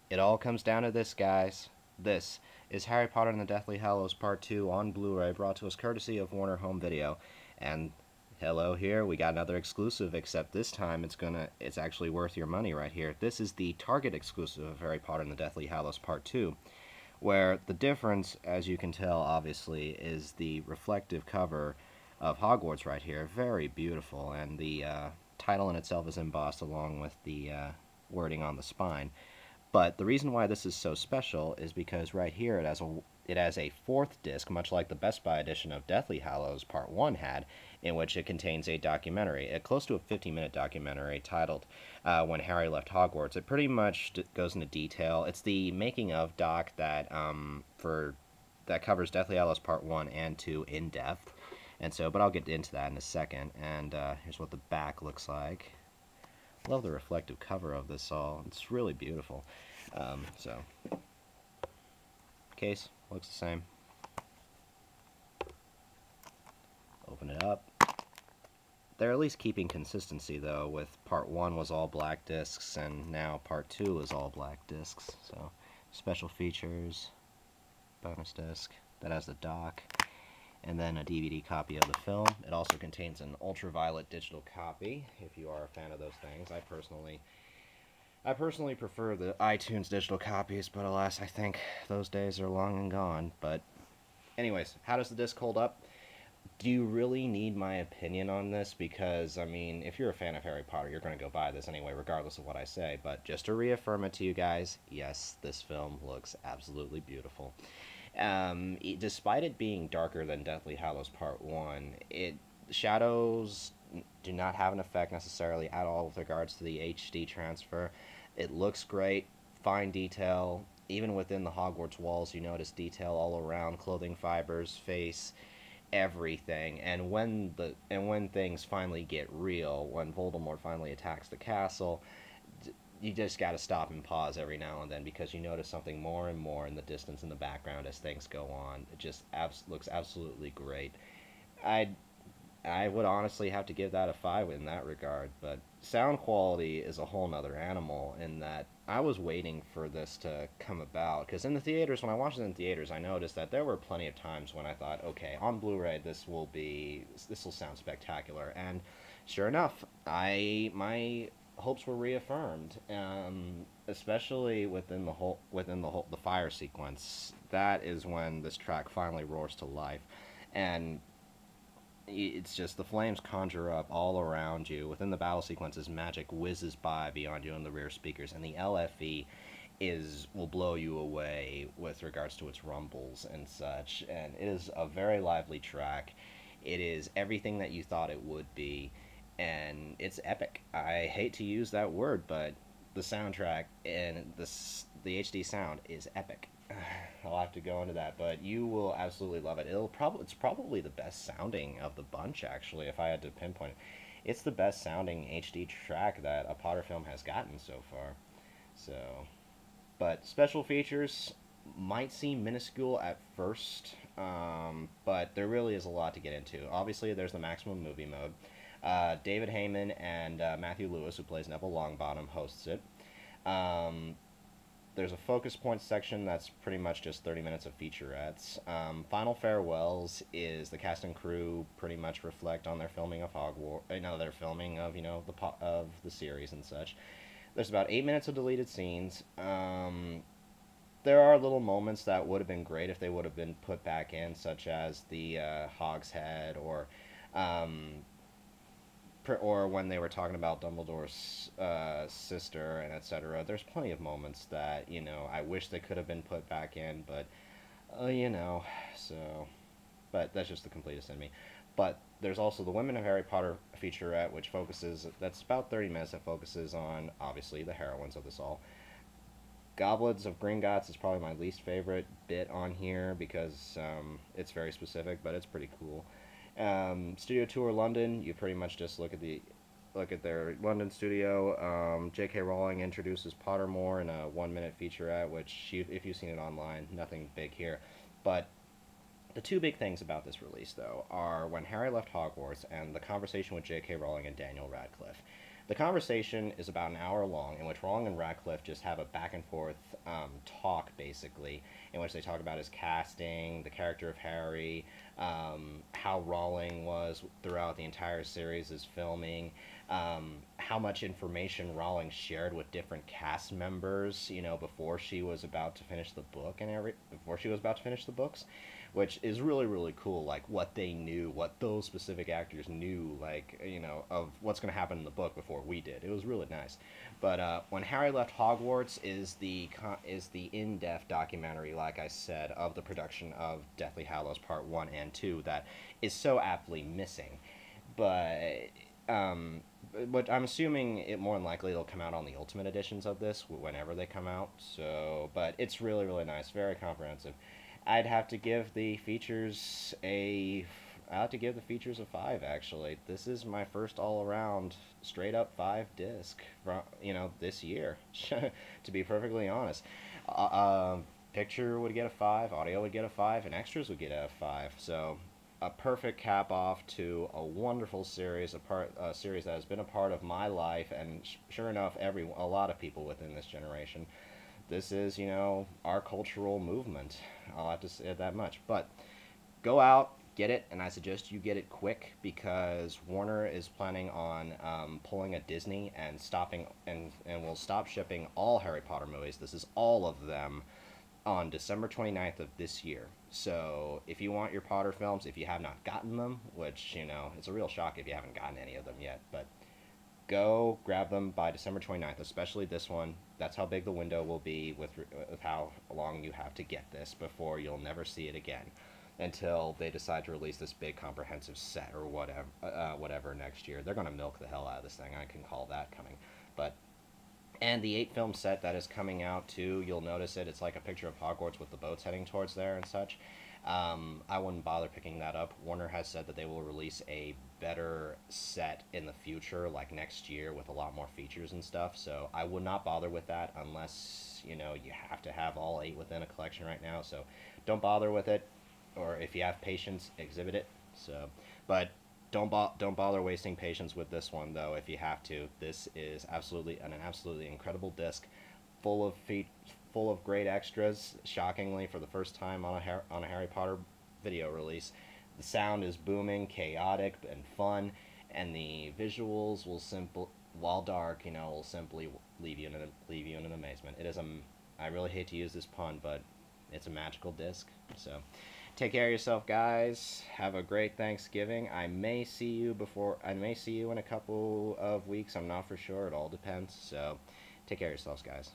It all comes down to this, guys. This is Harry Potter and the Deathly Hallows Part 2 on Blu-ray, brought to us courtesy of Warner Home Video. And hello here, we got another exclusive, except this time it's actually worth your money right here. This is the Target exclusive of Harry Potter and the Deathly Hallows Part 2, where the difference, as you can tell, obviously, is the reflective cover of Hogwarts right here. Very beautiful, and the title in itself is embossed along with the wording on the spine. But the reason why this is so special is because right here it has a fourth disc, much like the Best Buy edition of Deathly Hallows Part 1 had, in which it contains a documentary, a close to a 50-minute documentary titled When Harry Left Hogwarts. It pretty much goes into detail. It's the making of doc that that covers Deathly Hallows Part 1 and 2 in depth. And so, but I'll get into that in a second. And here's what the back looks like. Love the reflective cover of this all. It's really beautiful. Case looks the same. Open it up. They're at least keeping consistency though, with part 1 was all black discs and now part 2 is all black discs. So special features, bonus disc that has the dock, and then a DVD copy of the film. It also contains an ultraviolet digital copy, if you are a fan of those things. I personally prefer the iTunes digital copies, but alas, I think those days are long and gone. But anyways, how does the disc hold up? Do you really need my opinion on this? Because, I mean, if you're a fan of Harry Potter, you're going to go buy this anyway, regardless of what I say. But just to reaffirm it to you guys, yes, this film looks absolutely beautiful. Despite it being darker than Deathly Hallows Part 1, shadows do not have an effect necessarily at all with regards to the HD transfer. It looks great, fine detail. Even within the Hogwarts walls, you notice detail all around, clothing fibers, face, everything. And when things finally get real, when Voldemort finally attacks the castle, you just got to stop and pause every now and then, because you notice something more and more in the distance in the background as things go on. It just looks absolutely great. I would honestly have to give that a 5 in that regard, but sound quality is a whole nother animal in that I was waiting for this to come about, because in the theaters, when I watched it in theaters, I noticed that there were plenty of times when I thought, okay, on Blu-ray this will sound spectacular, and sure enough, my hopes were reaffirmed, especially within the fire sequence. That is when this track finally roars to life, and it's just the flames conjure up all around you. Within the battle sequences, magic whizzes by beyond you in the rear speakers, and the LFE will blow you away with regards to its rumbles and such. And it is a very lively track. It is everything that you thought it would be, and it's epic. I hate to use that word, but the soundtrack and the HD sound is epic. I'll have to go into that, but you will absolutely love it. It's probably the best sounding of the bunch, actually, if I had to pinpoint it. It's the best sounding HD track that a Potter film has gotten so far. So, but special features might seem minuscule at first, but there really is a lot to get into. Obviously, there's the maximum movie mode. David Heyman and Matthew Lewis, who plays Neville Longbottom, hosts it. There's a focus point section that's pretty much just 30 minutes of featurettes. Final farewells is the cast and crew pretty much reflect on their filming of Hogwarts. Their filming of of the series and such. There's about 8 minutes of deleted scenes. There are little moments that would have been great if they would have been put back in, such as the Hog's Head, or when they were talking about Dumbledore's sister and etc. There's plenty of moments that, I wish they could have been put back in, but, so, but that's just the completist in me. But there's also the Women of Harry Potter featurette, that's about 30 minutes, that focuses on, obviously, the heroines of this all. Goblets of Gringotts is probably my least favorite bit on here, because it's very specific, but it's pretty cool. Studio Tour London, you pretty much just look at their London studio. J.K. Rowling introduces Pottermore in a 1-minute featurette, which, if you've seen it online, nothing big here. But the two big things about this release, though, are When Harry Left Hogwarts and the conversation with J.K. Rowling and Daniel Radcliffe. The conversation is about an hour long, in which Rowling and Radcliffe just have a back and forth talk, basically, in which they talk about his casting, the character of Harry, how Rowling was throughout the entire series' filming, how much information Rowling shared with different cast members, you know, before she was about to finish the book before she was about to finish the books, which is really, really cool. Like, what they knew, what those specific actors knew, like, you know, of what's going to happen in the book before we did. It was really nice. But When Harry Left Hogwarts is the in-depth documentary, like I said, of the production of Deathly Hallows Part 1 and 2 that is so aptly missing. But but I'm assuming it more than likely it'll come out on the Ultimate editions of this whenever they come out. So, but it's really, really nice, very comprehensive. I'd have to give the features a a 5, actually. This is my first all-around straight up 5 disc from, you know, this year. To be perfectly honest, picture would get a 5, audio would get a 5, and extras would get a 5. So a perfect cap off to a wonderful series, a series that has been a part of my life, and sure enough, a lot of people within this generation. This is, you know, our cultural movement. I'll have to say that much. But go out, get it, and I suggest you get it quick, because Warner is planning on pulling a Disney and will stop shipping all Harry Potter movies. This is all of them on December 29th of this year. So if you want your Potter films, if you have not gotten them, which, you know, it's a real shock if you haven't gotten any of them yet, but go grab them by December 29th, especially this one. That's how big the window will be with how long you have to get this before you'll never see it again, until they decide to release this big comprehensive set or whatever next year. They're going to milk the hell out of this thing. I can call that coming. And the 8-film set that is coming out too, you'll notice it. It's like a picture of Hogwarts with the boats heading towards there and such. I wouldn't bother picking that up. Warner has said that they will release a better set in the future, like next year, with a lot more features and stuff. So I would not bother with that unless, you know, you have to have all 8 within a collection right now. So don't bother with it, or if you have patience, exhibit it. So, but don't bother wasting patience with this one, though, if you have to. This is an absolutely incredible disc, full of great extras. Shockingly, for the first time on a Harry Potter video release, the sound is booming, chaotic, and fun, and the visuals while dark, you know, will simply leave you in an amazement. It is I really hate to use this pun, but it's a magical disc. So take care of yourself, guys. Have a great Thanksgiving. I may see you in a couple of weeks. I'm not for sure. It all depends. So take care of yourselves, guys.